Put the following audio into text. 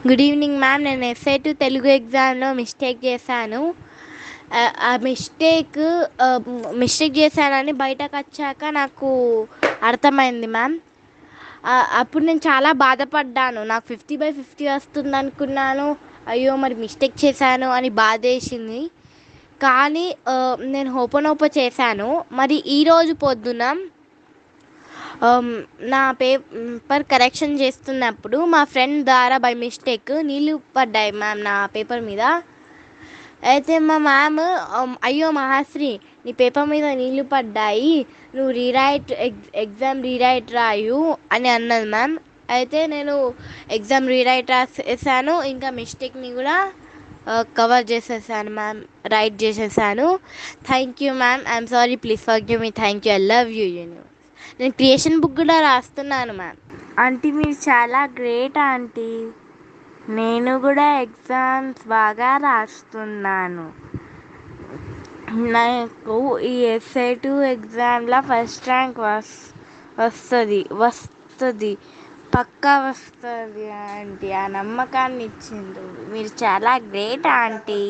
Good evening ma'am. నేను SI to Telugu ఎగ్జామ్లో mistake చేశాను. ఆ మిస్టేక్ చేశానని బయటకు వచ్చాక నాకు అర్థమైంది మ్యామ్. అప్పుడు నేను చాలా బాధపడ్డాను. నాకు 50/50 వస్తుంది అనుకున్నాను. అయ్యో మరి మిస్టేక్ చేశాను అని బాధేసింది. కానీ నేను హోపనోప చేశాను. మరి ఈరోజు పొద్దున నా పేపర్ కరెక్షన్ చేస్తున్నప్పుడు మా ఫ్రెండ్ ద్వారా బై మిస్టేక్ నీళ్ళు పడ్డాయి మ్యామ్ నా పేపర్ మీద. అయితే మా మ్యామ్ అయ్యో మహాశ్రీ, నీ పేపర్ మీద నీళ్ళు పడ్డాయి, నువ్వు ఎగ్జామ్ రీరైట్ రాయు అని అన్నది మ్యామ్. అయితే నేను ఎగ్జామ్ రీరైట్ రాసేసాను. ఇంకా మిస్టేక్ని కూడా కవర్ చేసేసాను మ్యామ్, రైట్ చేసేసాను. Thank you ma'am. I'm sorry, please forgive me. Thank you, I love you. నేను క్రియేషన్ బుక్ కూడా రాస్తున్నాను మ్యామ్. ఆంటీ మీరు చాలా గ్రేట్ ఆంటీ. నేను కూడా ఎగ్జామ్స్ బాగా రాస్తున్నాను. నాకు ఈ ఎస్ఐ2 ఎగ్జామ్లో ఫస్ట్ ర్యాంక్ వస్తుంది పక్కా వస్తుంది ఆంటీ. ఆ నమ్మకాన్ని ఇచ్చిండ్రు. మీరు చాలా గ్రేట్ ఆంటీ.